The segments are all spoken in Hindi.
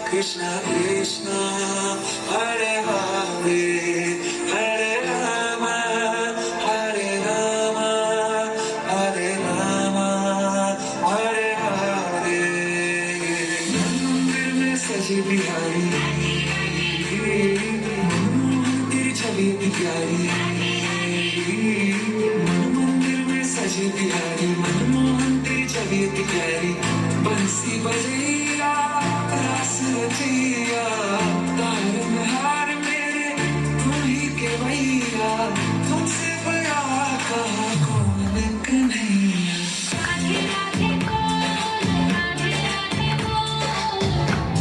Krishna Krishna Hare Hare Hare Rama Hare Rama Hare Rama Hare Hare मंदिर में सजी बिहारी तेरी छवि भी प्यारी मंदिर में सजी बिहारी मनमोहन तेरी छवि भी प्यारी बंसी बजैया रास रचैया तारनहार मेरे तू ही के भैया तुमसे बड़ा कहा कौन कन्हैया राधे राधे बोल राधे राधे बोल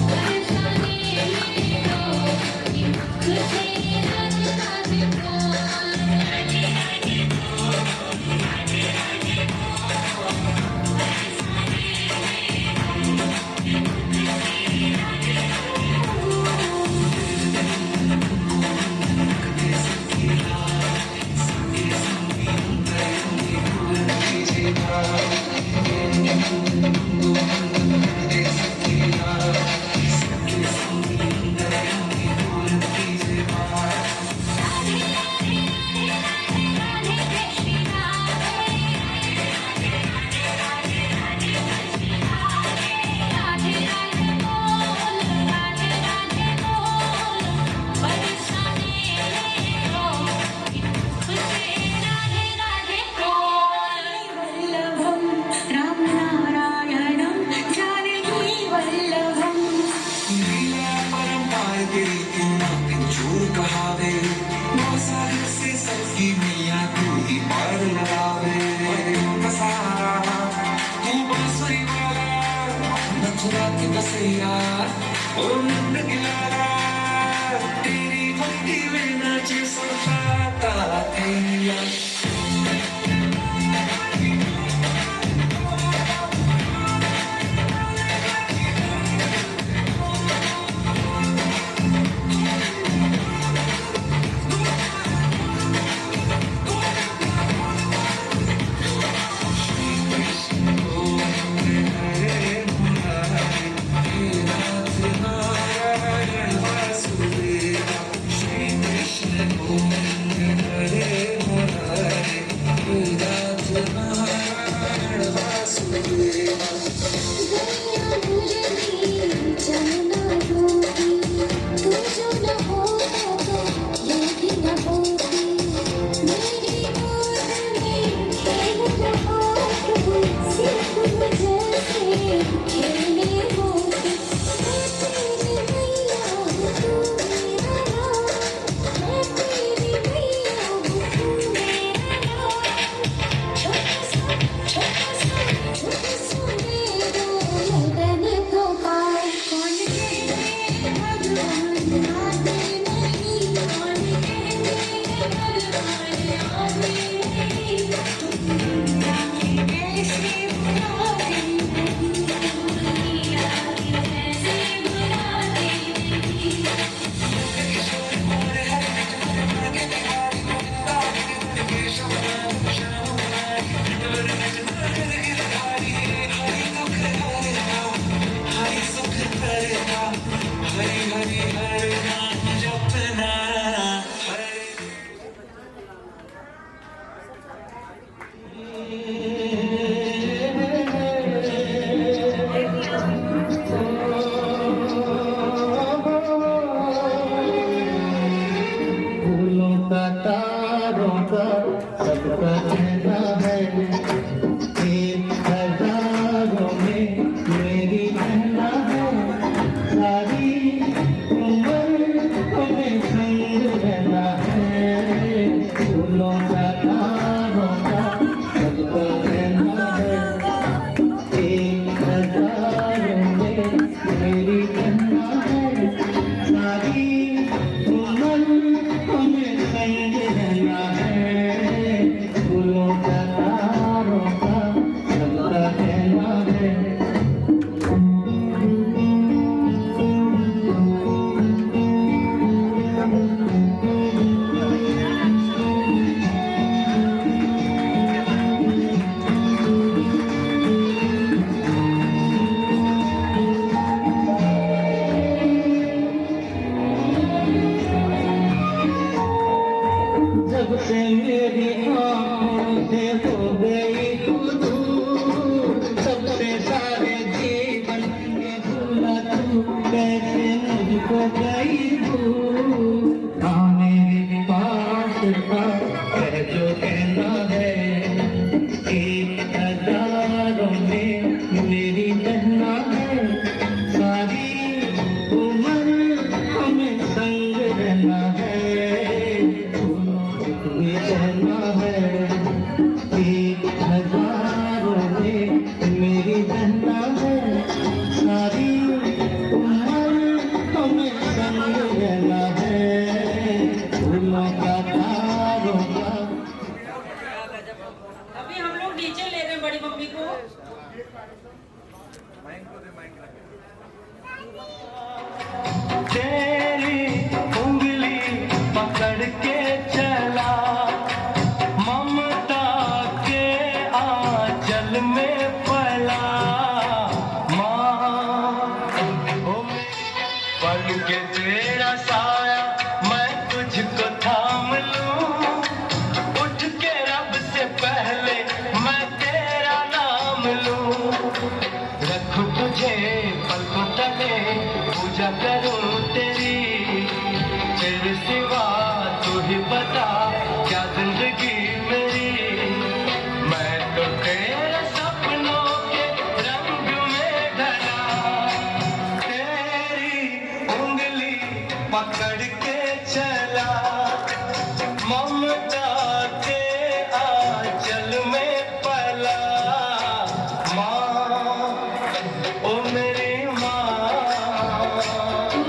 परेशानी मेरी रोक तुझे राधे राधे बोल राधे राधे बोल राधे राधे बोल परेशानी मेरी राधे राधे राधे राधे कृष्ण राधे राधे बोल राधे राधे बोल परेशानी मेरी रोक तुझे राधे राधे बोल वल्लभम राम नारायणम जानकी वल्लभम लीला परंपार तेरी क्यों ना चूर कहावे नौ सागर से सबकी मैया तू ही पार लगावे का सहारा तू बांसुरी वाला मथुरा के बसैया ओ नंद के लाला तेरी भक्ति में नाचे सुरपाता थैया Hare कैसे मुझको गई भूल। हाँ मेरे पास था कह जो कहना है, 1000 में मेरी बहना है। सारी उम्र हमें संग रहना है, ये कहना है। 1000 में मेरी बहना है, सारी उम्र हमें संग रहना है। फूलों का तारों का। अभी हम लोग नीचे ले रहे हैं बड़ी मम्मी को। तेरी उंगली पकड़ के चला, ममता के आंचल में पला। माँ पल के तेरा साया मैं तुझको थाम लूं, उठ के रब से पहले मैं तेरा नाम लूं। रखूं तुझे पलकों तले, पूजा करूं तेरी, तेरे सिवा तू ही बता क्या जिंदगी मेरी। मैं तो तेरे सपनों के रंग में ढला, तेरी उंगली पकड़ के चला, ममता के आंचल में पला। माँ ओ मेरी माँ,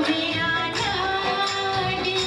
मेरा लाडला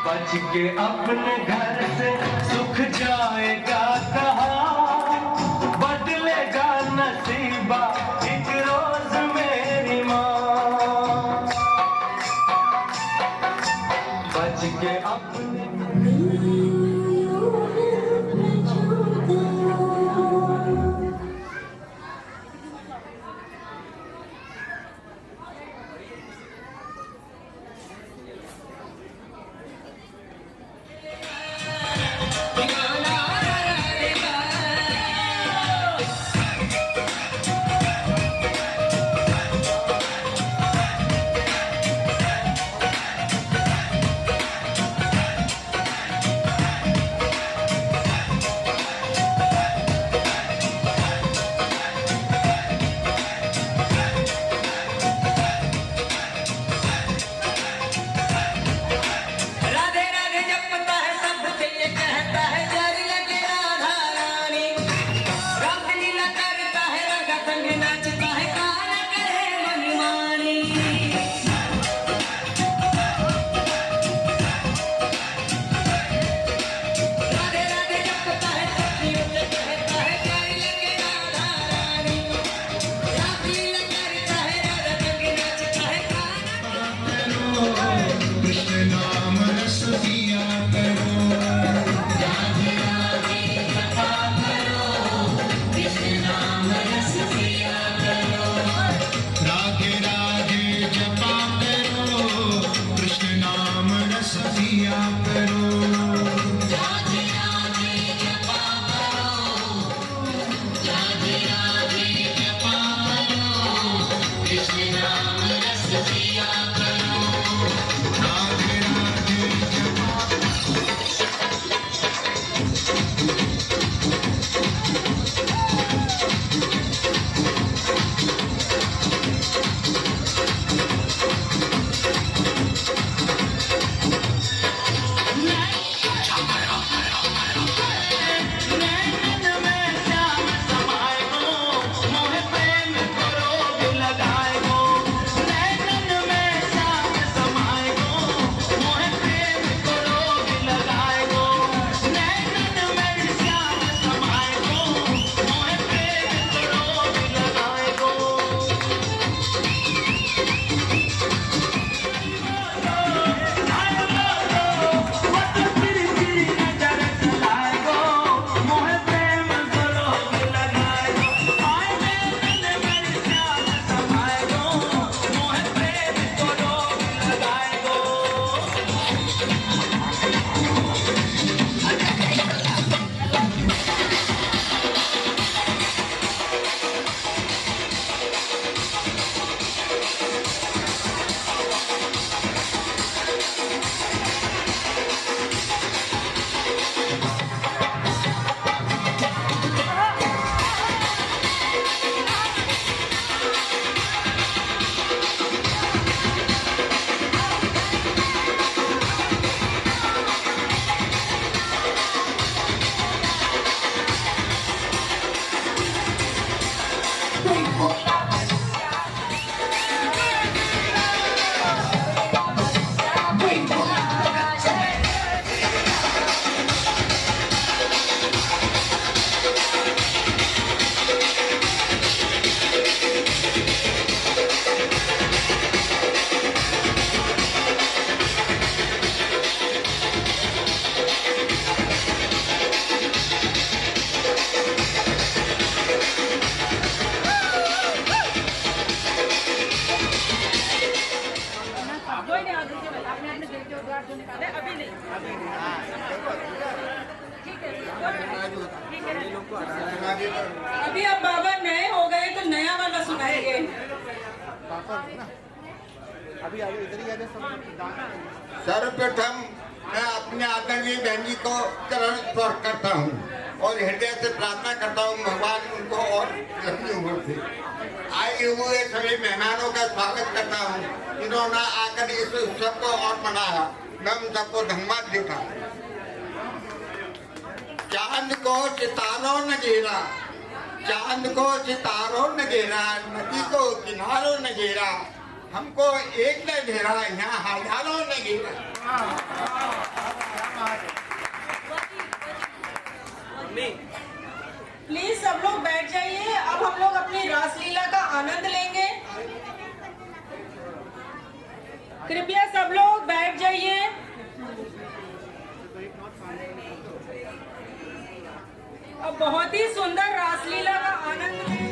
बच के अपने घर से सुख जाएगा कहाँ, बदलेगा नसीबा एक रोज मेरी माँ। बच के अपने अभी अब बाबा नए हो गए तो नया वाला सुनाएंगे। सर्वप्रथम मैं अपने आदरणीय बहन जी को चरण स्पर्श करता हूँ और हृदय से प्रार्थना करता हूँ भगवान उनको और लंबी उम्र से। आए हुए सभी मेहमानों का स्वागत करता हूँ जिन्होंने आकर इस उत्सव को और मनाया। मैं उन सबको धन्यवाद देता हूँ। चांद को सितारों ने घेरा, चांद को सितारों ने घेरा, नदी को किनारों ने घेरा, हमको एक ने घेरा, यहाँ हजारों ने घेरा। प्लीज सब लोग बैठ जाइए। अब हम लोग अपनी रासलीला का आनंद लेंगे। कृपया सब लोग बैठ जाइए। अब बहुत ही सुंदर रासलीला का आनंद लेंगे।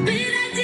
बिरज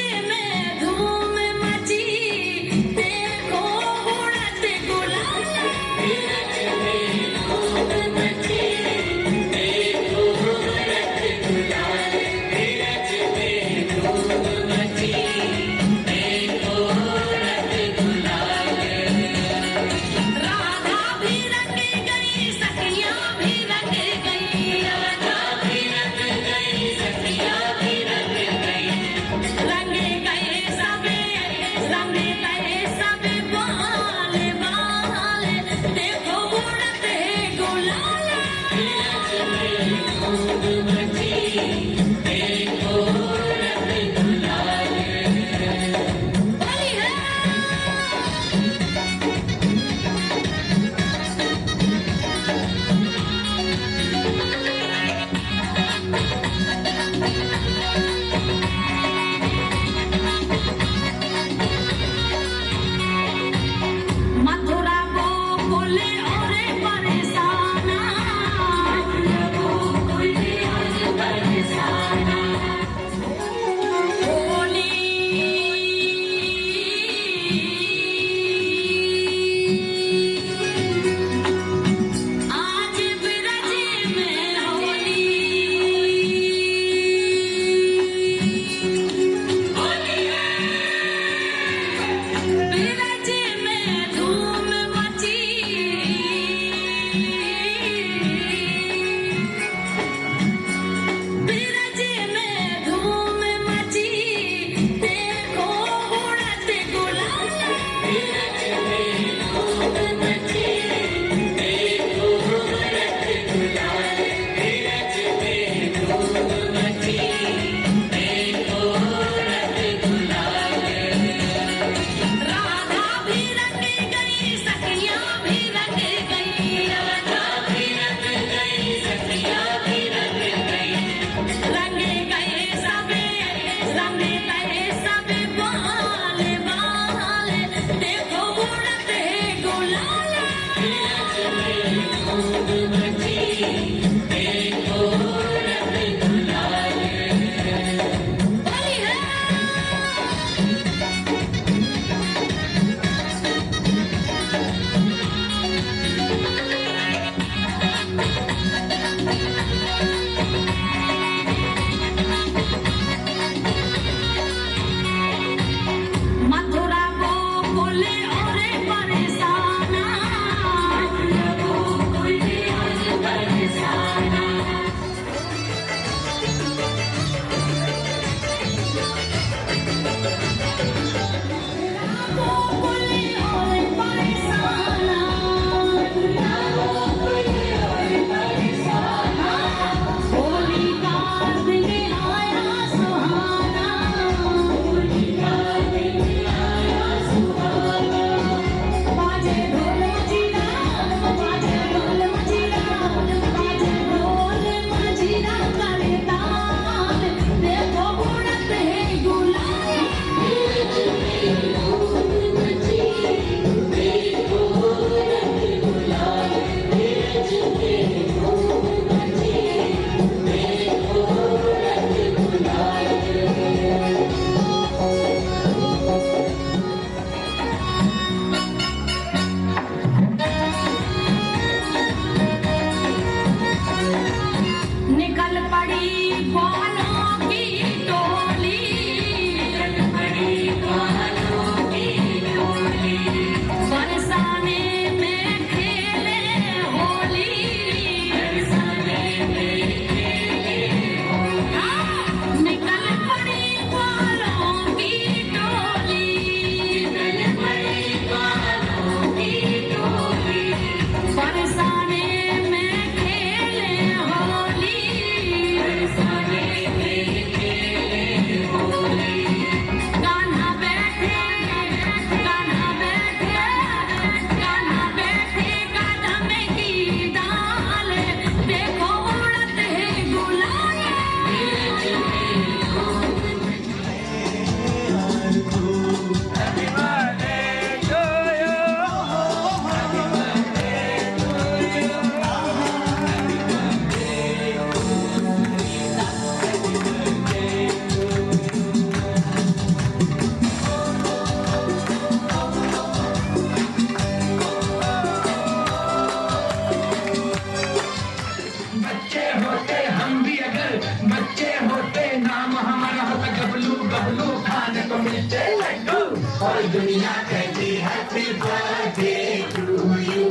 और दुनिया कहती हैप्पी बर्थडे टू यू।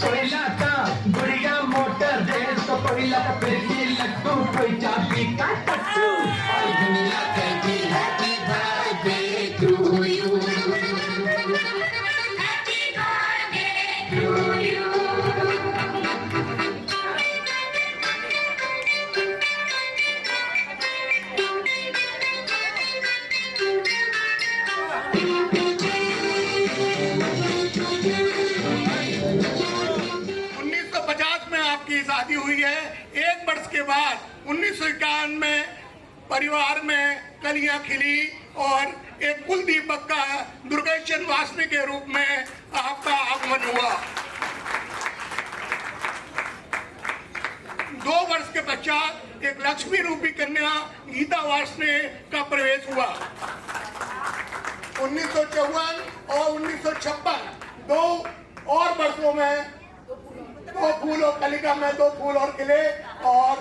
पहिला का गुड़िया मोटर रेस तो पहिला का फिरकी लट्टू कोई चाबी का टट्टू और दुनिया कहती हैप्पी बर्थडे टू यू। आपकी शादी हुई है। 1 वर्ष के बाद 1951 में परिवार में कलियां खिली और एक कुल दीपक का दुर्गेशन वासनी के रूप में आपका आगमन हुआ। 2 वर्ष के पश्चात एक लक्ष्मी रूपी कन्या गीता वासने का प्रवेश हुआ। 1954 और 1956 2 और वर्षों में 2 फूल और कलिका में 2 फूल और खिले और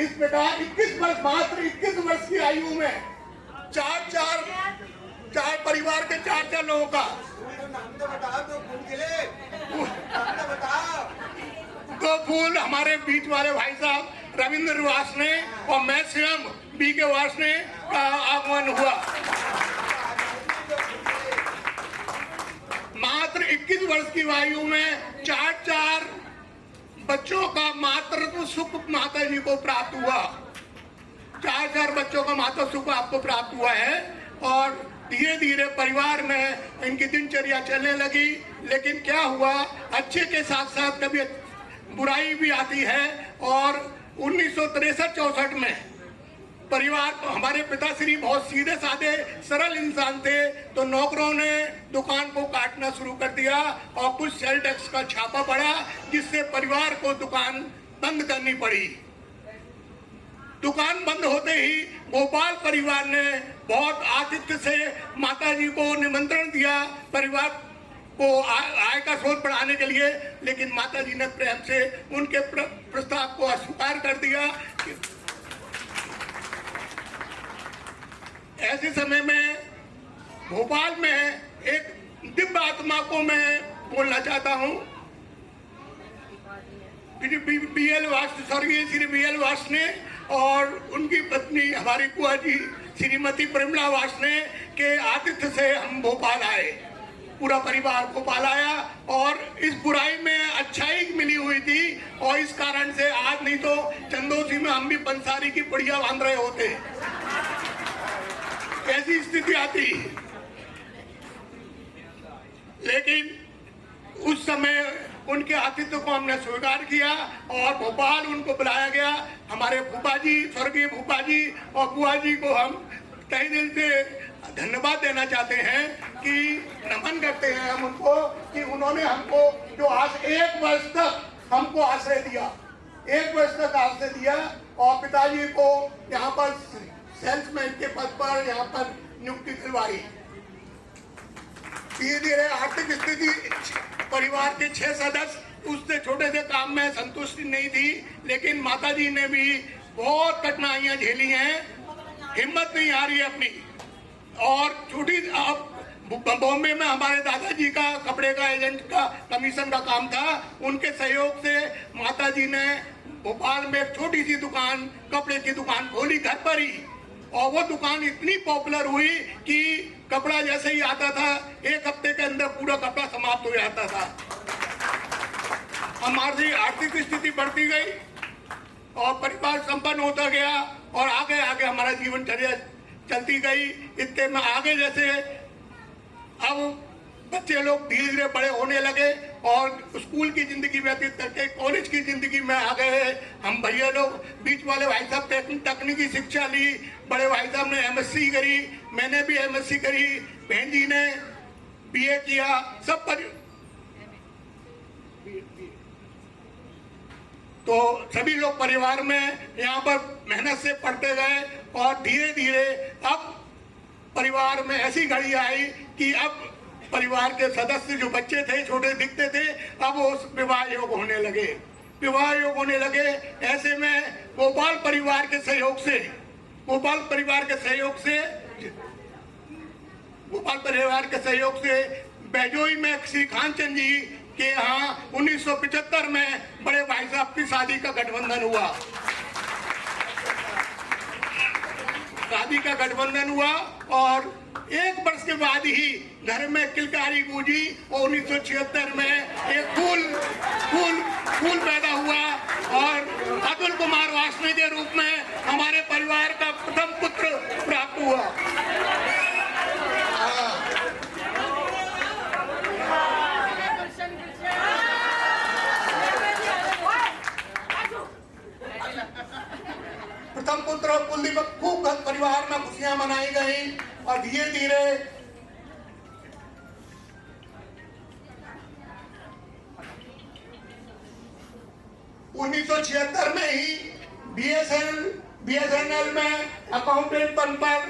इस प्रकार 21 वर्ष मात्र 21 वर्ष की आयु में 4 परिवार के 4 लोगों का 2 फूल हमारे बीच वाले भाई साहब रविंद्र वासने और मैं स्वयं BK वासने का आगमन हुआ। मात्र 21 वर्ष की आयु में 4 बच्चों का मातृत्व सुख माता जी को प्राप्त हुआ। 4 बच्चों का मातृत्व सुख आपको प्राप्त हुआ है और धीरे धीरे परिवार में इनकी दिनचर्या चलने लगी। लेकिन क्या हुआ, अच्छे के साथ साथ कभी बुराई भी आती है और 1963-64 में परिवार हमारे पिताश्री बहुत सीधे साधे सरल इंसान थे, तो नौकरों ने दुकान को काटना शुरू कर दिया और कुछ सेल टैक्स का छापा पड़ा, जिससे परिवार को दुकान बंद करनी पड़ी। दुकान बंद होते ही भोपाल परिवार ने बहुत आतिथ्य से माताजी को निमंत्रण दिया परिवार को आय का स्रोत बढ़ाने के लिए, लेकिन माताजी ने प्रेम से उनके प्रस्ताव को अस्वीकार कर दिया। ऐसे समय में भोपाल में एक दिव्य आत्मा को मैं बोलना चाहता हूँ। BL वासने, स्वर्गीय श्री BL वासने और उनकी पत्नी हमारी बुआ जी श्रीमती परिमला वासने के आतिथ्य से हम भोपाल आए। पूरा परिवार भोपाल आया और इस बुराई में अच्छाई मिली हुई थी और इस कारण से आज नहीं तो चंदोसी में हम भी पंसारी की बढ़िया बांध रहे होते। ऐसी स्थिति आती, लेकिन उस समय उनके आतिथ्य को हमने स्वीकार किया और भोपाल उनको बुलाया गया। हमारे फूफा जी, स्वर्गीय फूफा जी और बुआ जी को हम तहे दिल से धन्यवाद देना चाहते हैं कि नमन करते हैं हम उनको कि उन्होंने हमको जो आज 1 वर्ष तक हमको आश्रय दिया, 1 वर्ष तक आश्रय दिया और पिताजी को यहाँ पर सेल्समैन के पद पर यहाँ पर नियुक्ति दिलवाई। धीरे धीरे आर्थिक स्थिति परिवार के 6 सदस्य उससे छोटे से काम में संतुष्टि नहीं थी, लेकिन माताजी ने भी बहुत कठिनाइयां झेली हैं, हिम्मत नहीं आ रही है अपनी। और छोटी बॉम्बे में हमारे दादाजी का कपड़े का एजेंट का कमीशन का काम था, उनके सहयोग से माताजी ने भोपाल में एक छोटी सी दुकान, कपड़े की दुकान खोली घर पर ही, और वो दुकान इतनी पॉपुलर हुई कि कपड़ा जैसे ही आता था 1 हफ्ते के अंदर पूरा कपड़ा समाप्त हो जाता था। हमारी आर्थिक स्थिति बढ़ती गई और परिवार संपन्न होता गया और आगे आगे हमारा जीवनचर्या चलती गई। इतने में आगे जैसे अब बच्चे लोग धीरे धीरे बड़े होने लगे और स्कूल की जिंदगी व्यतीत करके कॉलेज की जिंदगी में आ गए। हम भैया लोग, बीच वाले भाई साहब तकनीकी शिक्षा ली, बड़े भाई साहब ने MSc करी, मैंने भी MSc करी, बहन जी ने BA किया, सब तो सभी लोग परिवार में यहाँ पर मेहनत से पढ़ते गए और धीरे धीरे अब परिवार में ऐसी घड़ी आई कि अब परिवार के सदस्य जो बच्चे थे, छोटे दिखते थे, अब वो विवाह योग होने लगे। ऐसे में गोपाल परिवार के सहयोग से बैजोई में श्री खानचंद जी के यहाँ 1975 में बड़े भाई साहब की शादी का गठबंधन हुआ और 1 वर्ष के बाद ही घर में किलकारी गूंजी और 1976 में एक फूल पैदा हुआ और अतुल कुमार वासनी के रूप में हमारे परिवार का प्रथम पुत्र प्राप्त हुआ। प्रथम पुत्र कुलदीप खूब परिवार में खुशियां मनाई गई और धीरे धीरे (1976) में ही BSNL में अकाउंटेंट पद पर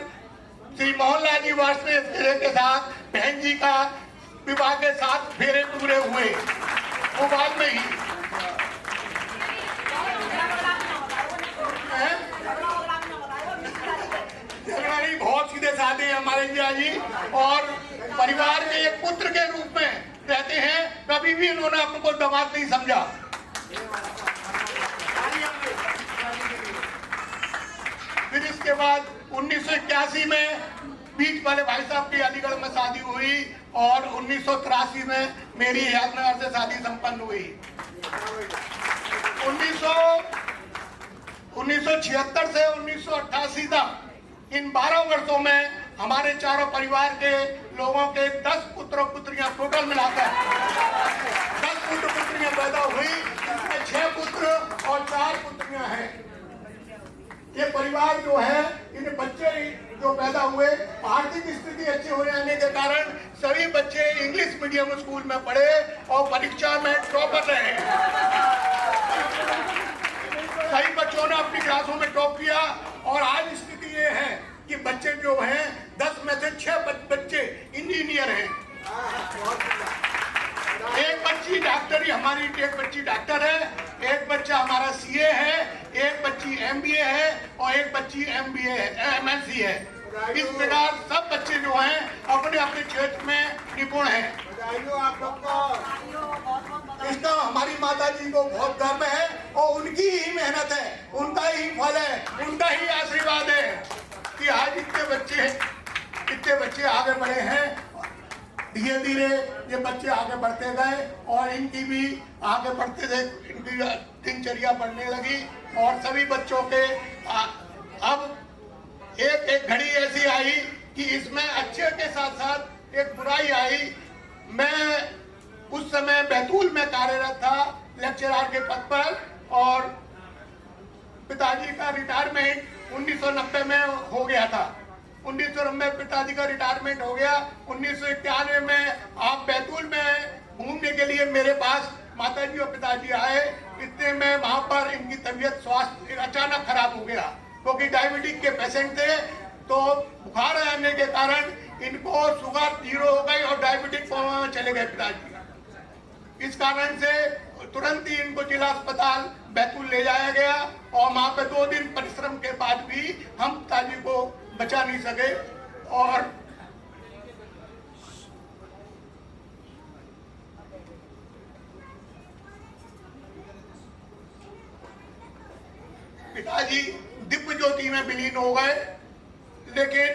श्री मोहनलाल जी वासने के साथ बहन जी का विवाह के साथ फेरे पूरे हुए। वो बाद में ही बहुत सीधे साधे हमारे इंदिरा जी और परिवार के एक पुत्र के रूप में रहते हैं। कभी भी इन्होंने अपने को दामाद नहीं समझा। फिर इसके बाद 1981 में बीच वाले भाई साहब की अलीगढ़ में शादी हुई और 1983 में मेरी यादनगर से शादी संपन्न हुई। 1976 से 1988 तक इन 12 वर्षों में हमारे चारों परिवार के लोगों के 10 पुत्र पुत्रियां टोटल मिलाकर 10 पुत्र पुत्रियां पैदा हुई, इसमें 6 पुत्र और 4 पुत्रियां हैं। ये परिवार जो है, इन बच्चे जो पैदा हुए, आर्थिक स्थिति अच्छी हो जाने के कारण सभी बच्चे इंग्लिश मीडियम स्कूल में पढ़े और परीक्षा में टॉपर रहे। कई बच्चों ने अपनी क्लासों में टॉप किया और आज स्थिति ये है कि बच्चे जो हैं 10 में से 6 बच्चे इंजीनियर हैं। एक बच्ची डॉक्टर है, एक बच्चा हमारा CA है, एक बच्ची MBA है और एक बच्ची MSc है। इस प्रकार सब बच्चे जो हैं अपने अपने क्षेत्र में निपुण हैं। इसका हमारी माता जी को बहुत गर्व है और उनकी ही मेहनत है, उनका ही फल है, उनका ही आशीर्वाद है कि आज इतने बच्चे आगे बढ़े हैं। धीरे धीरे ये बच्चे आगे बढ़ते गए और इनकी भी आगे बढ़ते थे, इनकी दिनचर्या बढ़ने लगी और सभी बच्चों के अब एक घड़ी ऐसी आई कि इसमें अच्छे के साथ साथ एक बुराई आई। मैं उस समय बैतूल में कार्यरत था लेक्चरर के पद पर और पिताजी का रिटायरमेंट 1990 में हो गया था। 1990 पिताजी का रिटायरमेंट हो गया। 1991 में आप बैतूल में घूमने के लिए मेरे पास माताजी और पिताजी आए। इतने में वहां पर इनकी तबीयत स्वास्थ्य अचानक खराब हो गया क्योंकि डायबिटिक के पेशेंट थे, तो बुखार आने के कारण इनको शुगर 0 हो गई और डायबिटिक कोमा में चले गए पिताजी। इस कारण से तुरंत ही इनको जिला अस्पताल बैतूल ले जाया गया और वहां पे 2 दिन परिश्रम के बाद भी हम पिताजी को बचा नहीं सके और पिताजी दिव्य ज्योति में विलीन हो गए। लेकिन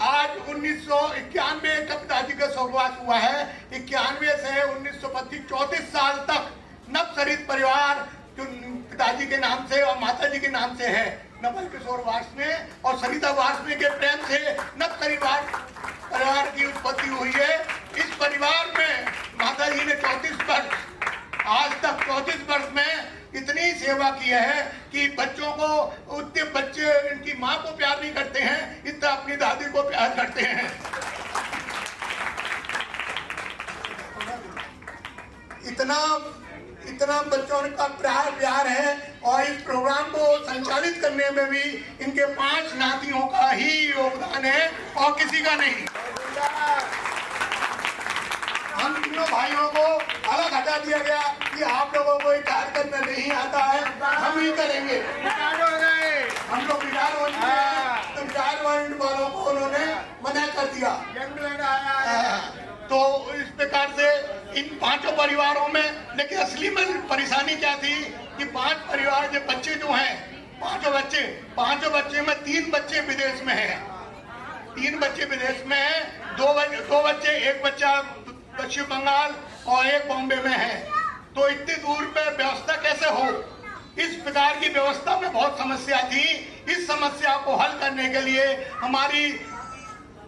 आज 1991 का पिताजी का स्वर्गवास हुआ है। 91 से 1925 34 साल तक नवसरित परिवार जो पिताजी के नाम से और माताजी के नाम से है, नवल किशोर वासने और सरिता वासने के प्रेम से नवसरित परिवार की उत्पत्ति हुई है। इस परिवार में माताजी ने 34 वर्ष आज तक 34 वर्ष में इतनी सेवा की है कि बच्चों को उतने बच्चे इनकी माँ को प्यार नहीं करते हैं, इतना अपनी दादी को प्यार करते हैं। इतना बच्चों का प्यार है और इस प्रोग्राम को संचालित करने में भी इनके 5 नातियों का ही योगदान है और किसी का नहीं। हम तीनों भाइयों को अलग हटा दिया गया कि आप लोगों को ये कार्यक्रम में नहीं आता है, हम ही करेंगे। दिया। तो इस प्रकार से इन 5 परिवारों में, लेकिन असली में परेशानी क्या थी कि 5 परिवार के बच्चे जो हैं, 5 बच्चे में 3 बच्चे विदेश में हैं, 3 बच्चे विदेश में हैं, 2 बच्चे, एक बच्चा पश्चिम बंगाल और एक बॉम्बे में है। तो इतनी दूर पे व्यवस्था कैसे हो? इस प्रकार की व्यवस्था में बहुत समस्या थी। इस समस्या को हल करने के लिए हमारी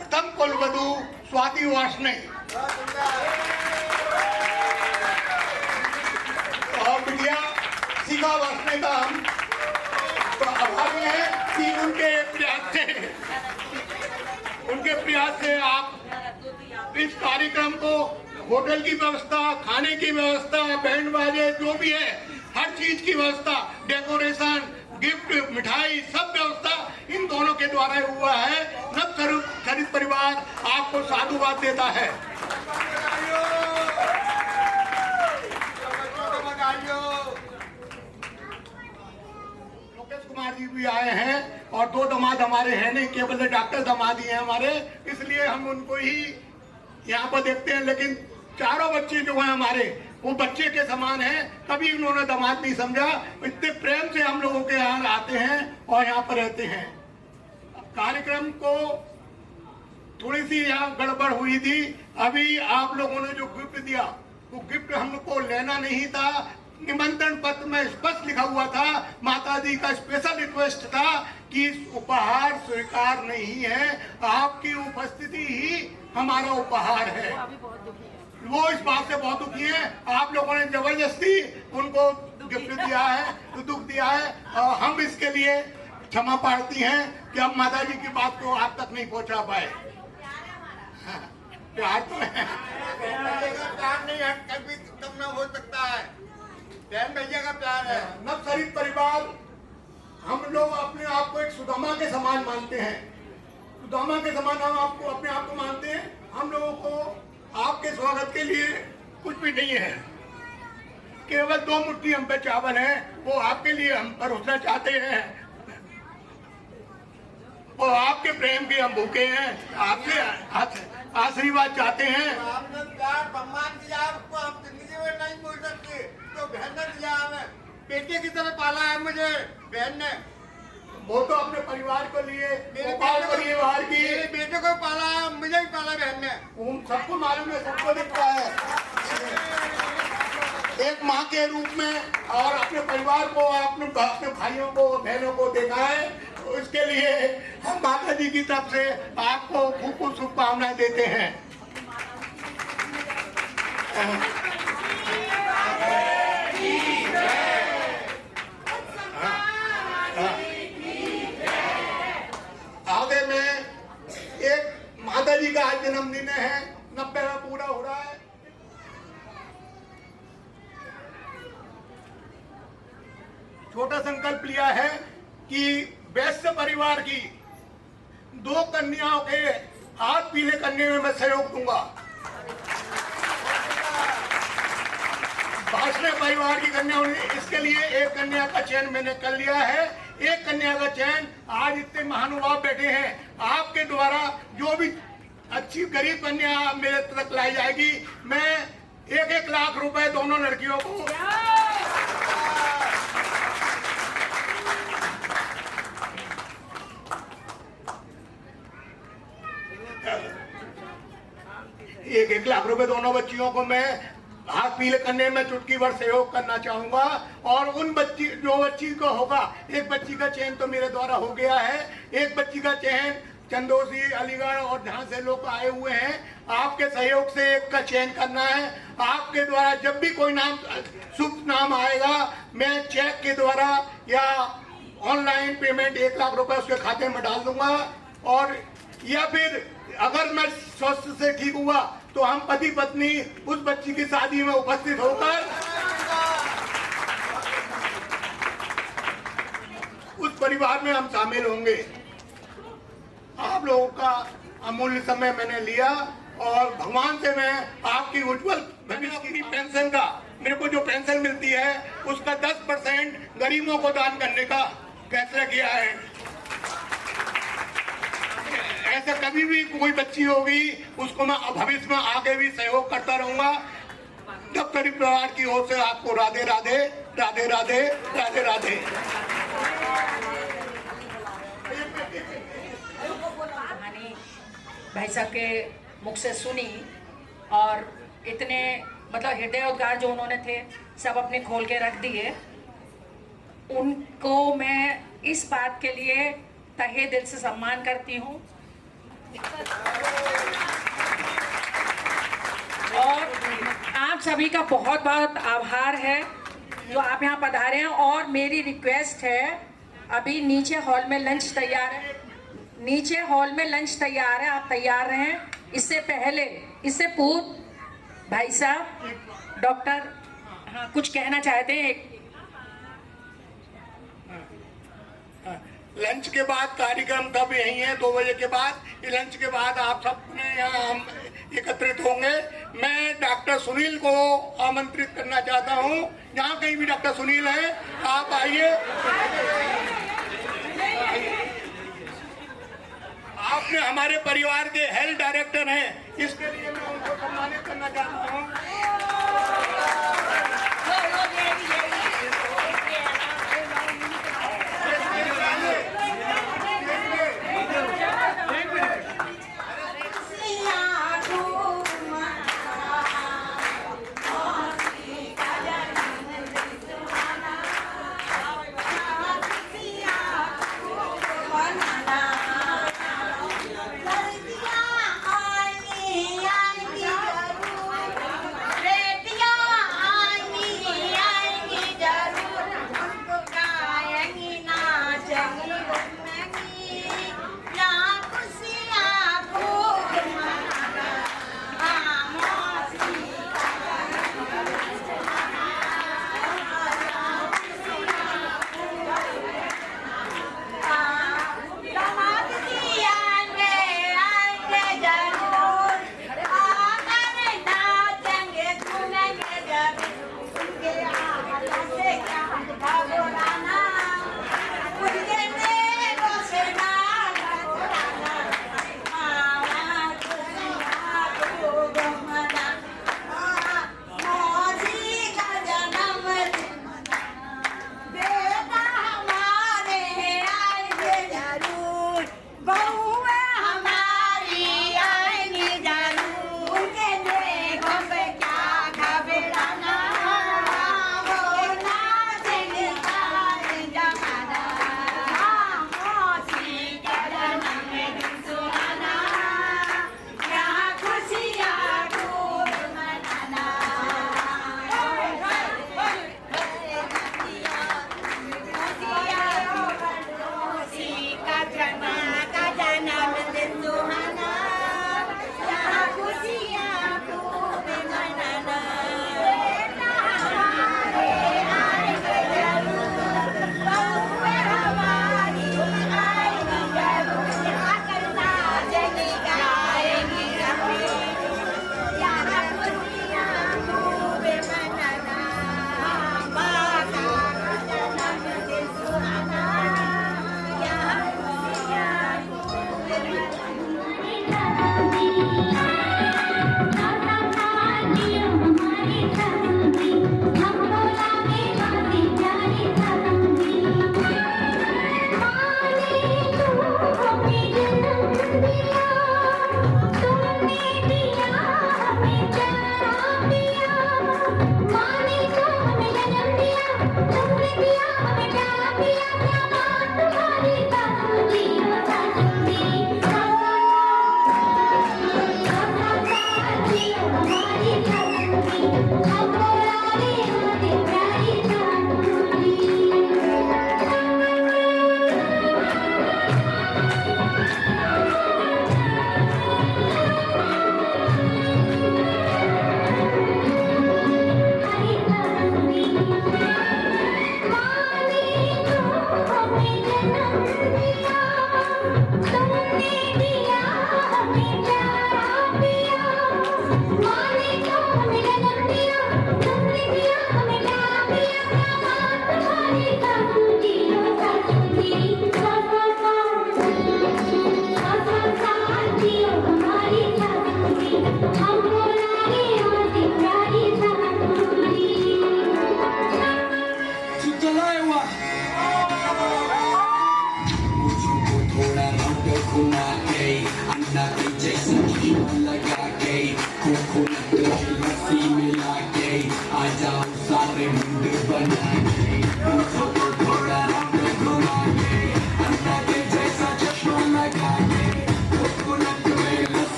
प्रथम कुलवधु स्वाति वार्ष्णेय और बिटिया शिखा वार्ष्णेय का हम आभारी हैं कि उनके प्रयास से आप इस कार्यक्रम को, होटल की व्यवस्था, खाने की व्यवस्था, बैंड बाजे जो भी है, हर चीज की व्यवस्था, डेकोरेशन, गिफ्ट, मिठाई, सब व्यवस्था इन दोनों के द्वारा हुआ है। नवचरित परिवार आपको साधुवाद देता है। लोकेश कुमार जी भी आए हैं और 2 दामाद हमारे हैं नहीं, केवल डॉक्टर दामाद ही हैं हमारे, इसलिए हम उनको ही यहाँ पर देखते हैं। लेकिन चारों बच्चे जो हैं हमारे, वो बच्चे के समान हैं, कभी उन्होंने दामाद नहीं समझा। इतने प्रेम से हम लोगों के यहाँ आते हैं और यहाँ पर रहते हैं। कार्यक्रम को थोड़ी सी यहाँ गड़बड़ हुई थी। अभी आप लोगों ने जो गिफ्ट दिया, वो गिफ्ट हमको लेना नहीं था। निमंत्रण पत्र में स्पष्ट लिखा हुआ था, माता जी का स्पेशल रिक्वेस्ट था कि उपहार स्वीकार नहीं है, आपकी उपस्थिति ही हमारा उपहार है। वो इस बात से बहुत दुखी है। आप लोगों ने जबरदस्ती उनको गिफ्ट दिया है, तो दुख दिया है, और हम इसके लिए क्षमा प्रार्थी हैं कि हम माता जी की बात को आप तक नहीं पहुंचा पाए। प्यार तो है, प्यार नहीं है, कभी कम ना हो सकता है। बहन भैया का प्यार है। नवचरित परिवार हम लोग अपने आप को एक सुदामा के समान मानते हैं। सुदामा के समान हम आपको अपने आप को मानते हैं। हम लोगों को आपके स्वागत के लिए कुछ भी नहीं है, केवल 2 मुट्ठी हम पे चावल है, वो आपके लिए हम परोसना चाहते हैं। और आपके प्रेम के हम भूखे हैं, आपसे आशीर्वाद चाहते हैं। आपने प्यार सम्मान दिया, आपको हम जिंदगी में नहीं भूल सकते। तो बहन ने दिया, हमें बेटे की तरह पाला है मुझे बहन ने। वो तो अपने परिवार को लिए, गोपाल परिवार की, मेरे बेटे को पाला, मुझे भी पाला बहन ने। सबको मालूम है, सबको दिखता है। एक माँ के रूप में और अपने परिवार को, अपने भाइयों को, बहनों को देखा है। तो इसके लिए हम माता जी की तरफ से आपको खूब खूब शुभकामनाएं देते हैं। आगे में एक माता जी का आज जन्मदिन है, 90वां पूरा हो रहा है। छोटा संकल्प लिया है कि वैश्य परिवार की 2 कन्याओं के हाथ पीले करने में मैं सहयोग दूंगा। वार्ष्णेय परिवार की कन्याओं ने, इसके लिए एक कन्या का चयन मैंने कर लिया है। एक कन्या का चयन, आज इतने महानुभाव बैठे हैं, आपके द्वारा जो भी अच्छी गरीब कन्या मेरे तक लाई जाएगी, मैं 1-1 लाख रुपए दोनों लड़कियों को एक लाख रुपए दोनों बच्चियों को मैं हाथ पीले करने में चुटकी भर सहयोग करना चाहूंगा। और उन जो बच्ची को होगा, एक बच्ची का चयन तो मेरे द्वारा हो गया है, एक बच्ची का चयन चंदौसी, अलीगढ़ और जहाँ से लोग आए हुए हैं, आपके सहयोग से एक का चयन करना है। आपके द्वारा जब भी कोई नाम, शुभ नाम आएगा, मैं चेक के द्वारा या ऑनलाइन पेमेंट 1 लाख रुपए उसके खाते में डाल दूंगा। और या फिर अगर मैं स्वस्थ से ठीक हुआ तो हम पति पत्नी उस बच्ची की शादी में उपस्थित होकर उस परिवार में हम शामिल होंगे। आप लोगों का अमूल्य समय मैंने लिया और भगवान से मैं आपकी उज्जवल भविष्य की पेंशन का, मेरे को जो पेंशन मिलती है उसका 10% गरीबों को दान करने का फैसला किया है। ऐसे से कभी भी कोई बच्ची होगी उसको मैं भविष्य में आगे भी सहयोग करता रहूंगा। दफ्तरी परिवार की ओर से आपको राधे राधे, राधे राधे, राधे राधे। कहानी भाई साहब के मुख से सुनी और इतने मतलब हृदय उद्गार जो उन्होंने थे सब अपने खोल के रख दिए। उनको मैं इस बात के लिए तहे दिल से सम्मान करती हूँ और आप सभी का बहुत बहुत आभार है जो आप यहाँ पधारे हैं। और मेरी रिक्वेस्ट है, अभी नीचे हॉल में लंच तैयार है, नीचे हॉल में लंच तैयार है, आप तैयार रहें। इससे पहले, इससे पूर्व भाई साहब डॉक्टर हाँ कुछ कहना चाहते हैं। लंच के बाद कार्यक्रम तब यही है 2 बजे के बाद। लंच के बाद आप सब यहाँ हम एकत्रित होंगे। मैं डॉक्टर सुनील को आमंत्रित करना चाहता हूँ। जहाँ कहीं भी डॉक्टर सुनील है आप आइए। आपने हमारे परिवार के हेल्थ डायरेक्टर हैं, इसके लिए मैं उनको सम्मानित करना चाहता हूँ।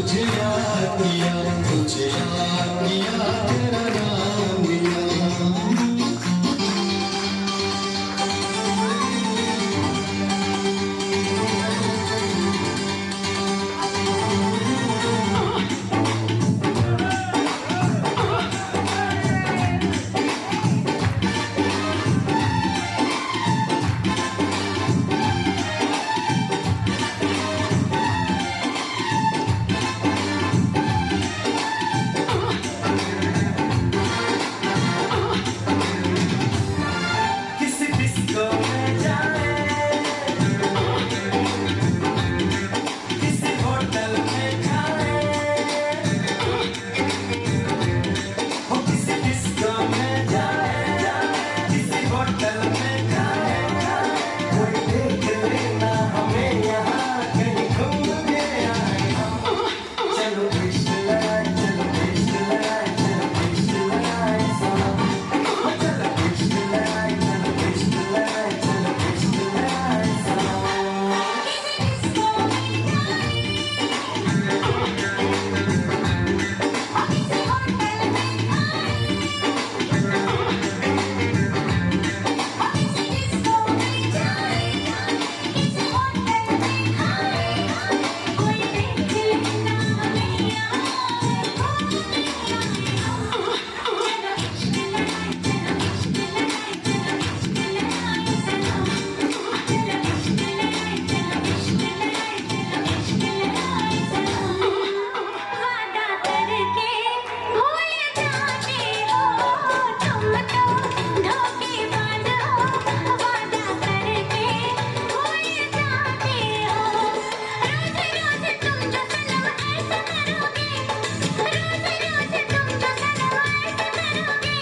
तुझे याद किया, तुझे याद किया, तेरा नाम लिया। किसी डिस्को में जाए, किसी होटल में जाए, हो किसी डिस्को में जाए, किसी होटल में जाए, कोई देख लेना हमें यहाँ कहीं घूम के आए हम। चलो इश्क लगाए, चलो इश्क लगाए, चलो इश्क लगाए सनम। चलो इश्क लगाए, चलो इश्क लगाए, चलो इश्क लगाए सनम। वादा करके भूल जाते हो तुम तो धोखेबाज हो। वादा करके भूल जाते हो। रोज रोज तुम जो सनम ऐसा करोगे, रोज रोज तुम जो सनम ऐसा करोगे,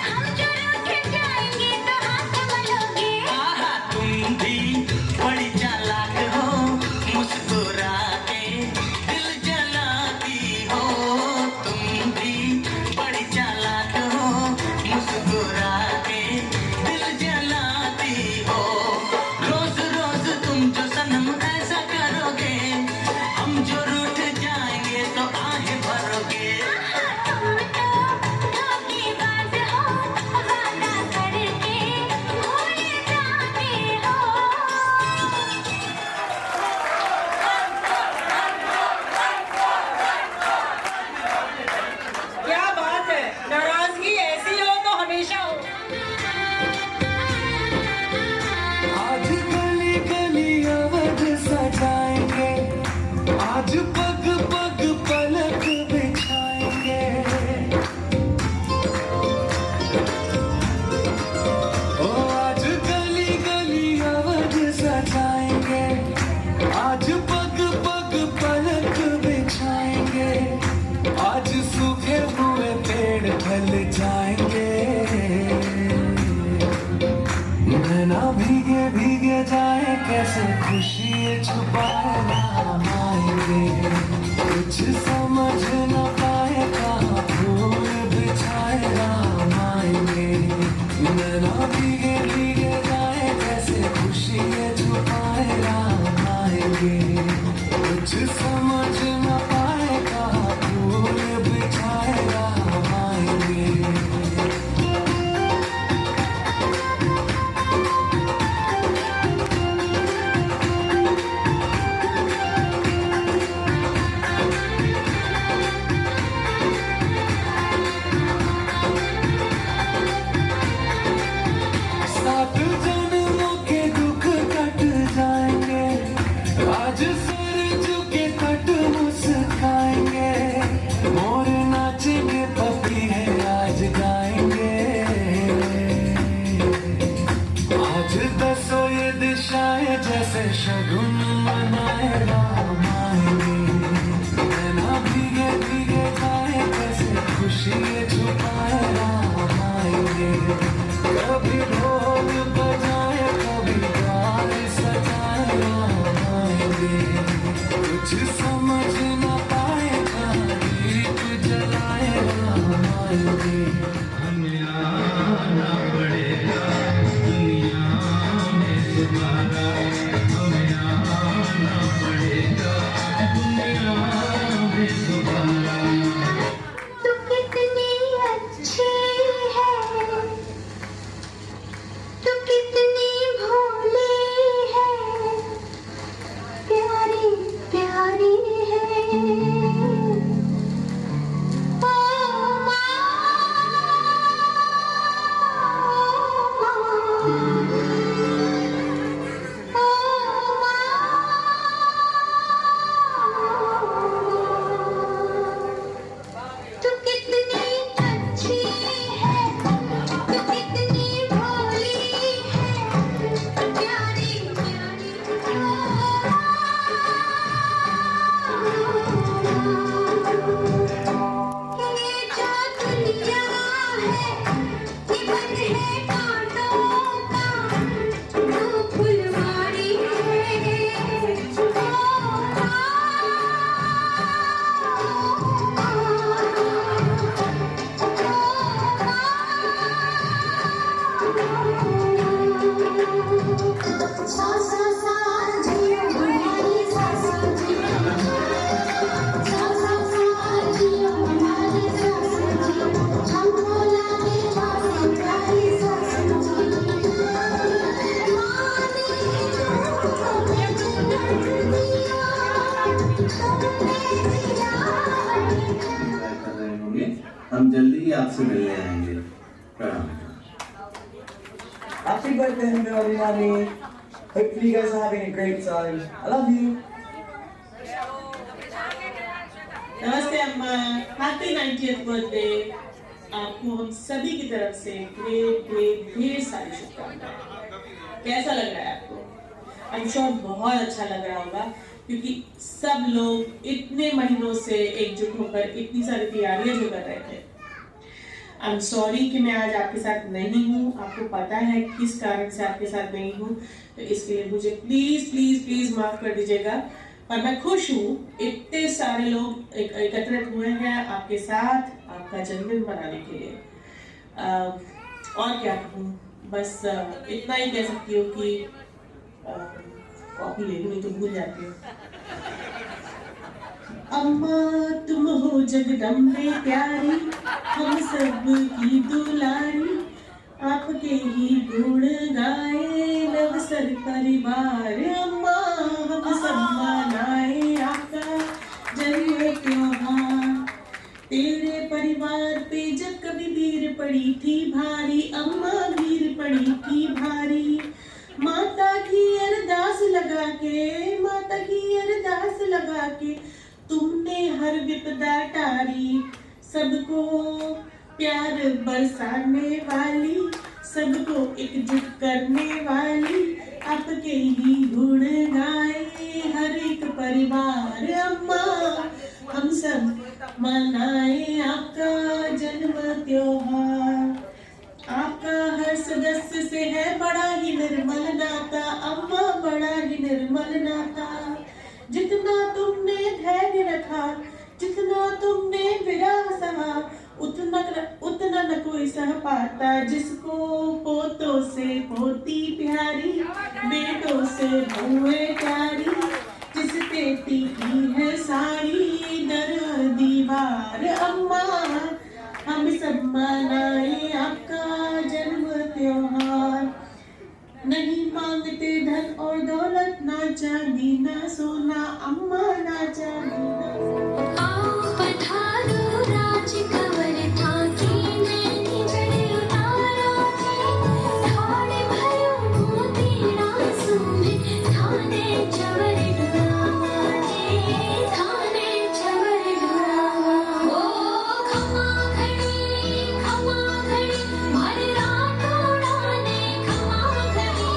हम जो रूठ जाएंगे तो हाथ मलोगे। आहा तुम भी बड़ी चालाक हो, मुस्कुरा के दिल जलाती हो। तुम भी बड़ी चालाक हो, मुस्कुरा के दिल जलाती हो। रोज रोज तुम जो सनम ऐसा करोगे, हम जो रूठ जाएंगे तो आहें भरोगे। तुम तो धोखेबाज हो। वादा करके भूल जाते हो। क्या बात है, नाराजगी ऐसी हो तो हमेशा हो। आज गली गली अवध सजाएंगे, आज पग पग पलक बिछाएंगे। ओ आज गली गली अवध सजाएंगे, आज पग पग पलक बिछाएंगे। आज सूखे हुए पेड़ ढल जाएंगे, नैना भीगे भीगे जाए कैसे खुशी छुपाए नाम आएंगे। कुछ समझ न पाए कहाँ फूल बिछाए राम आएंगे। नैना भीगे भीगे जाए कैसे खुशी छुपाए राम आएंगे। कुछ समझ न पाए कहाँ फूल बिछाए राम आएंगे। सात जन्मों के दुख कट जाएंगे, आज सर झुके कट मुस्काएंगे। मोर नाचेंगे पपी है आज गाएंगे। आज दसो ये दिशाएं जैसे शगुन मनाए राम आएंगे। नैना भीगे भीगे जाए कैसे खुशी छुपाए राम आएंगे। कभी ढोल बजाए कभी द्वार सजाए राम आएंगे। कुछ समझ न पाए कहाँ दीप जलाए राम आएंगे। हमें आना पड़ेगा दुनिया में दोबारा, हमें आना पड़ेगा दुनिया हम जल्दी ही आपसे मिलने आएंगे। प्रणाम। Happy birthday, Nirali Nani. Hopefully you guys are having a great time. I love you. नमस्ते अम्मा, हैप्पी 90th बर्थडे। आपको हम सभी की तरफ से ढेर सारी शुभकामनाएं। कैसा लग रहा है आपको? आई एम श्योर बहुत अच्छा लग रहा होगा, क्योंकि सब लोग इतने महीनों से एकजुट होकर इतनी सारी तैयारियां जो कर रहे थे। आई एम सॉरी कि मैं आज आपके साथ नहीं हूँ। आपको पता है किस कारण से आपके साथ नहीं हूँ, तो इसके लिए मुझे प्लीज प्लीज प्लीज माफ कर दीजिएगा। पर मैं खुश हूँ, इतने सारे लोग एकत्रित हुए हैं आपके साथ आपका जन्मदिन मनाने के लिए। और क्या कहूँ, बस इतना ही कह सकती हूँ कि कॉपी ले लूँ, नहीं तो भूल जाती हूँ। अम्मा तुम हो जगदम्बे प्यारी, हम सब की दुलारी, आपके ही गुण गाए नवसर परिवार। अम्मा हम सब मनाए आपका जन्म त्योहार। तेरे परिवार पे जब कभी भीड़ पड़ी थी भारी, अम्मा भीड़ पड़ी थी भारी। माता की अरदास लगा के, माता की अरदास लगा के तुमने हर विपदा टारी। सबको प्यार बरसाने वाली, सबको एकजुट करने वाली, आपके ही गुण गाए हर एक परिवार। अम्मा हम सब मनाए आपका जन्म त्योहार। आपका हर सदस्य से है बड़ा ही निर्मल नाता, अम्मा बड़ा ही निर्मल नाता। जितना तुमने धैर्य रखा, जितना तुमने विरह सहा, उतना न कोई सह पाता। जिसको पोतों से पोती प्यारी, बेटों से बहुए प्यारी, जिसते टीकी है सारी दर दीवार। अम्मा हम सब मनाए आपका जन्म त्योहार। नहीं मांगते धन और दौलत, ना चांदी ना सोना, अम्मा ना चांदी ना सोना। आओ पधारो राज कंवर ठाकी नैनी जड़ उतारो जी। ठाणे भयो मोती रासू में, थाने चवर डुरावा जी, थाने चवर डुरावा। ओ खमा घड़ी मारे राठौड़ा ने खमा घड़ी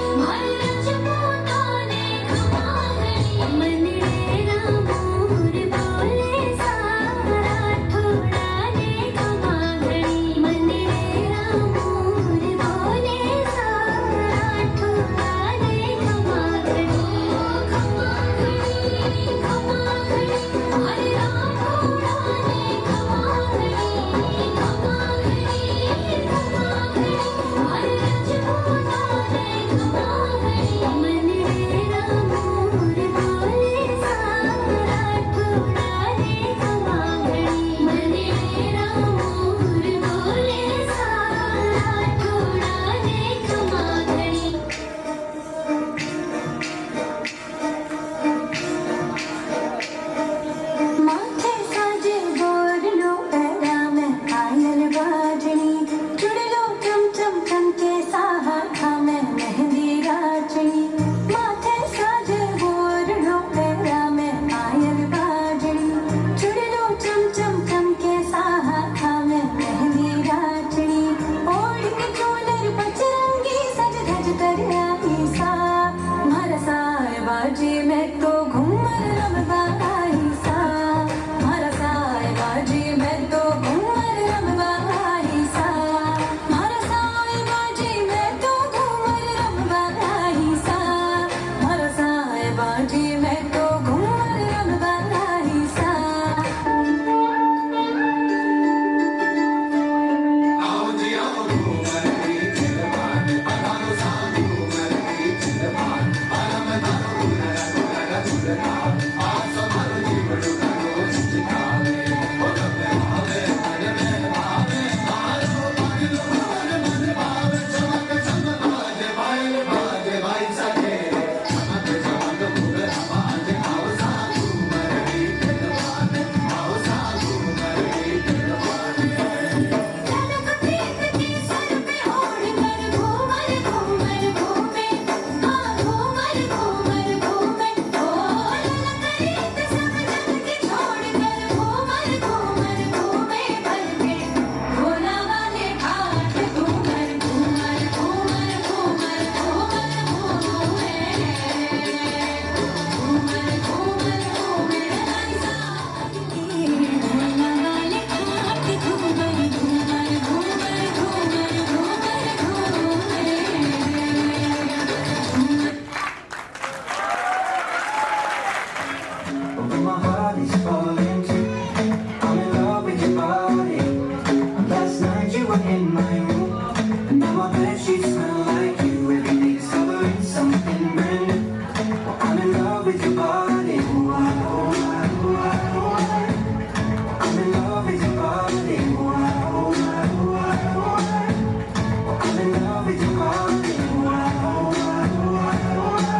मारे रजपूता ने खमा घड़ी। मनडेरा मोर बोले सारा ठोड़ा ने खमा घड़ी। मनडेरा मोर बोले सारा ठोड़ा ने खमा घड़ी। खमा घड़ी मारे राठौड़ा ने खमा घड़ी। खमा घड़ी मारे रजपूता ने खमा घड़ी। मनडेरा मोर बोले सारा ठोड़ा ने खमा घड़ी। मनडेरा मोर बोले सारा ठोड़ा ने खमा घड़ी। माथे साजे बोरलो पैरा में पायल बाजनी। जुड़ लो चम चम चम के साहा में मेहंदी राजनी। माथे साजे बोरलो पैरा में पायल बाजनी। जुड़ लो चम चम चम के साहा में मेहंदी राजनी। ओढ़ के चोलर बजरंगी सज धज कर आई सा। मारा साए बाजी में तो घूमर रमवा आई सा। मारा साए बाजी में तो घूमर रमवा आई सा। मारा साए बाजी में तो घूमर रमवा आई सा। मारा साए बाजी में तो घूमर रमवा आई सा। आओ जी आओ घूमर की चिलवान, पधारो साधु घूमर की चिलवान। आराम दारो गुनरा गुनरा आज समारो जीवन करो चितावे। ओ जब भावे मन में भावे, आरो पागलो मन भावे। चमक चमक बाजे भाई सके, चमक चमक घूमर बाजे। आओ साधु घूमर की चिलवान। and my heart is falling too. I'm in love with your body. Last night you were in my room, and now my bed sheets smell like you. Every day discovering something brand new. Well, I'm in love with your body. Ooh, ah, ooh, ah, ooh, ah, ooh, ah. I'm in love with your body. Ooh, ah, ooh, ah, ooh, ah, ooh, ah. Well, I'm in love with your body. Ooh, ah, ooh, ah, ooh, ah, ooh, ah.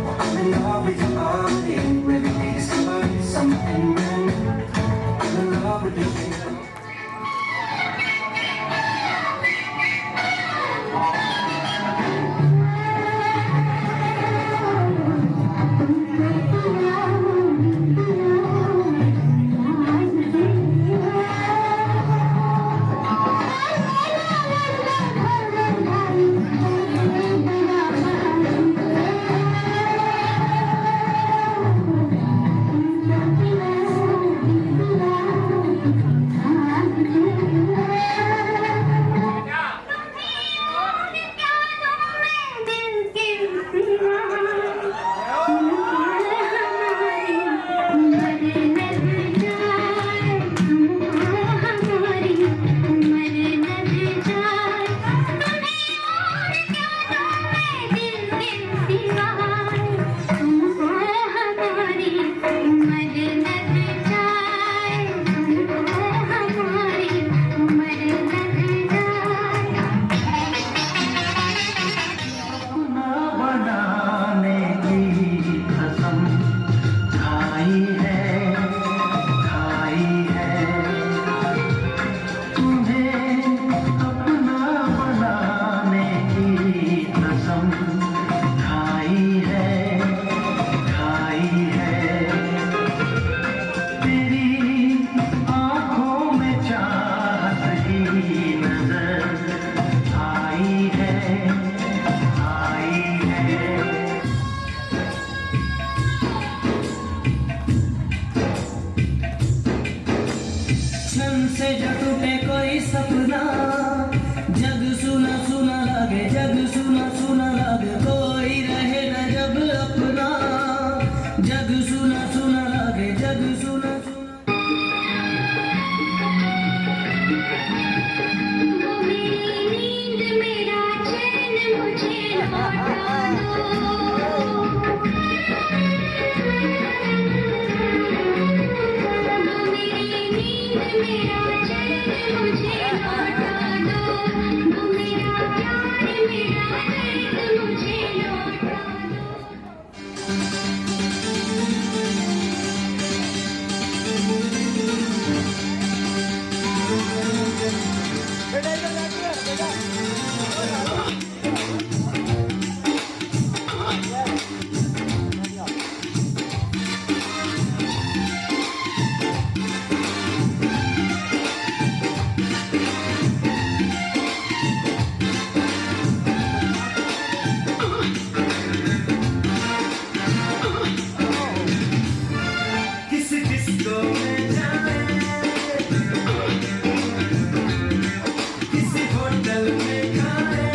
Well, I'm in love with your body. Every day discovering something brand new. I'm in love with your body. से जो टूटे कोई सपना, जग सुना सुना लगे, जग सुना सुना लगे, कोई रहे न जब अपना, जग सुना सुना लगे, जग सुना सुना। वो मेरी नींद मेरा चैन मुझे लौटा दो। वो मेरी नींद मेरा चैन मुझे लौटा दो। वो मेरा प्यार मेरा दर्द मुझे लौटा दो। किस डिस्को में जाए, किसी होटल में खाए,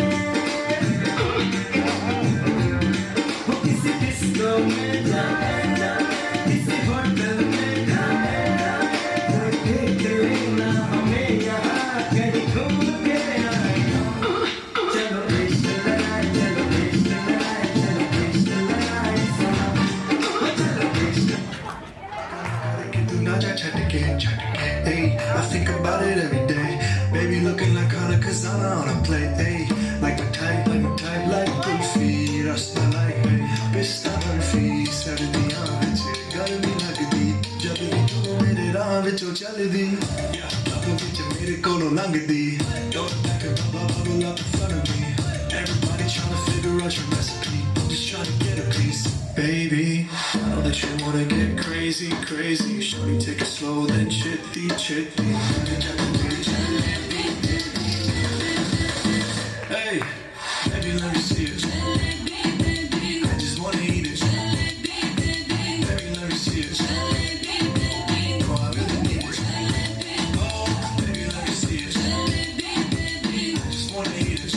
वो किसी डिस्को में जाए, किसी होटल में खाए, कोई देख लेना हमें यहाँ कहीं घूम के आए। चलो इश्क लगाए, चलो इश्क लगाए, चलो इश्क लगाए, चलो इश्क। Do not chatike, hey. I think about it every day. Baby looking like Hanakazana on a plate, hey. Like my type, like Goofy. Rasta like me, pista barfi. Sardi aanch, garmi lagdi. Jab bhi tu mere raah vich chaldi. Yeah, love vich mere kolo langdi. Don't back it up, bubble up in front of me. Everybody trying to figure out your recipe. I'm just trying to get a piece. Baby, I know that you wanna get crazy, crazy. Shorty, take it slow, then chitty, chitty. Hey, baby, let me see it. I just wanna eat it. Baby, let me see it. Oh, I really need it. Oh, baby, let me see it. I just wanna eat it.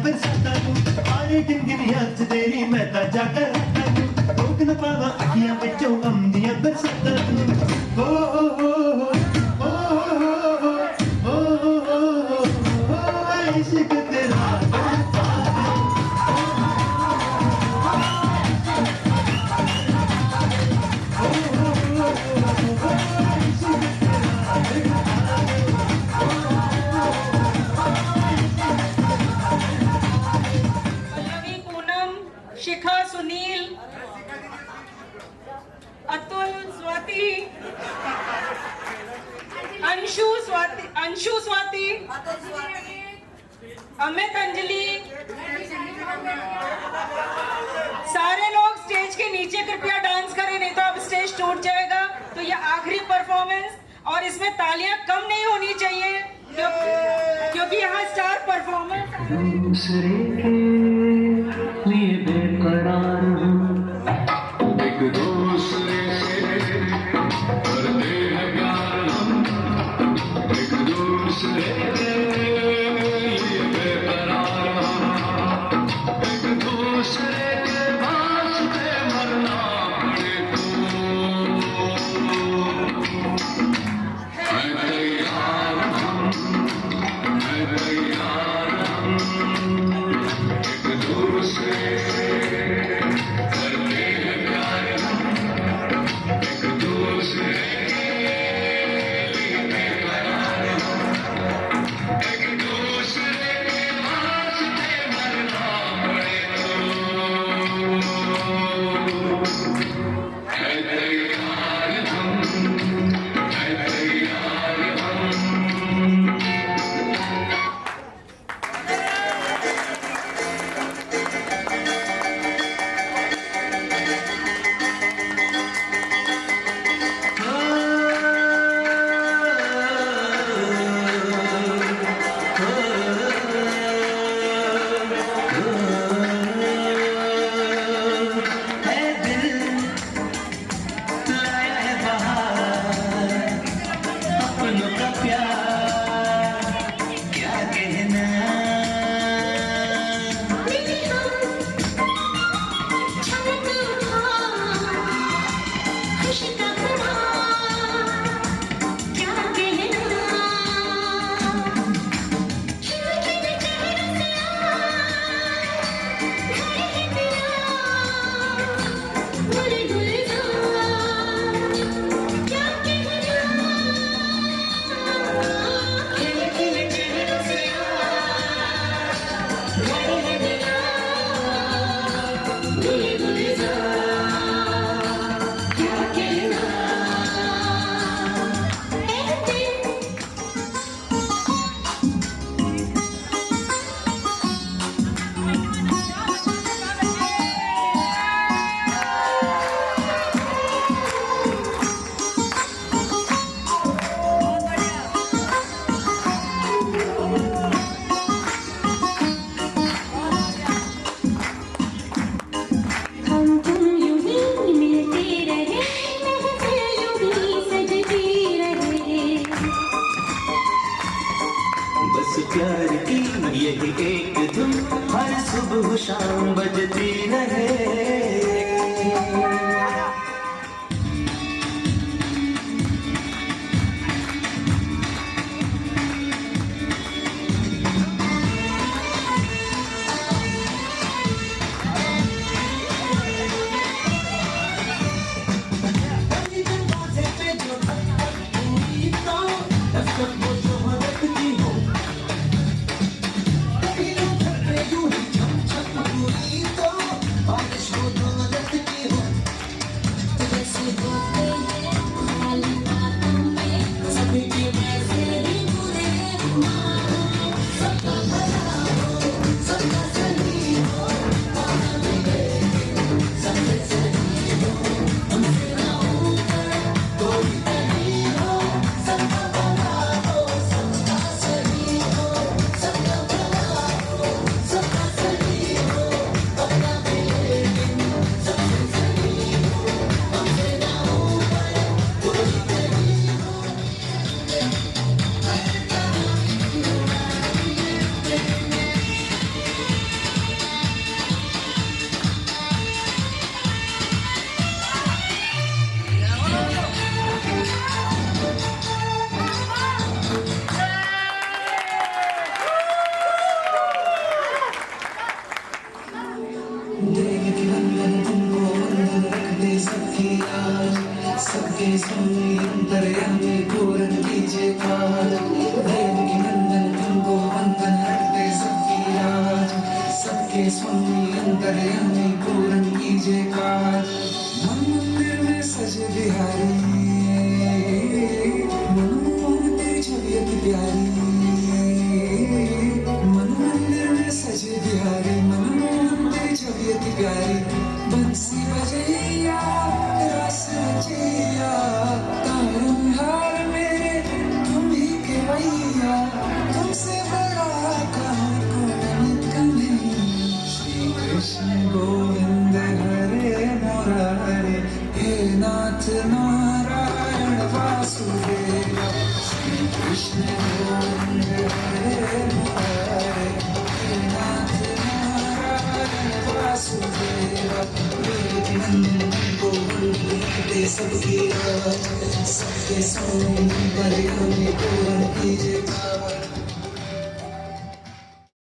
बरसाता तू पानी गिनगिनिया च तेरी मैं ता जाकर रहता तू रोक न पावा अखियां विचों आंदियां बरसाता तू इश्क तेरा शिखा, सुनील, अतुल, स्वाति, अंशु स्वाति, अमित, अंजलि, सारे लोग स्टेज के नीचे कृपया डांस करें, नहीं तो अब स्टेज टूट जाएगा। तो ये आखिरी परफॉर्मेंस और इसमें तालियां कम नहीं होनी चाहिए क्योंकि यहाँ स्टार परफॉर्मेंस दूसरे के लिए बेकरार हूँ एक दूसरे से करते हैं प्यार हम एक दूसरे के लिए बेकरार हम एक दूसरे के वास्ते मरना पड़े तो है तैयार हम है तैयार एक दूसरे करते हैं प्यार एक दूसरे लिए बेकरार एक दूसरे के वास्ते मरना पड़े तो है तैयार हम है तैयार हम प्यार की यही एक धुन हर सुबह शाम बजती रहे Babish ko सबके स्वामी अंतर्यामी पूरन कीजिए काज देवकी नंदन तुमको वंदन रखते सबकी लाज सबके स्वामी अंतर्यामी पूरन कीजिए काज मन मंदिर में सजे बिहारी मनमोहन तेरी छवि अति प्यारी मन मंदिर में सजे बिहारी मनमोहन तेरी छवि अति प्यारी बंसी बजैया रस रचैया तारनहार मेरे तुम ही के भैया तुमसे बड़ा कहाँ कोई नहीं श्री कृष्ण गोविंद हरे मुरारे हे नाथ नारायण वासुदेव श्री कृष्ण गोविंद हरे मुरारे हे नाथ नारायण वासुदेव गोविंद सबकी राज सबके स्वामी अंतर्यामी पूरन कीजिए काज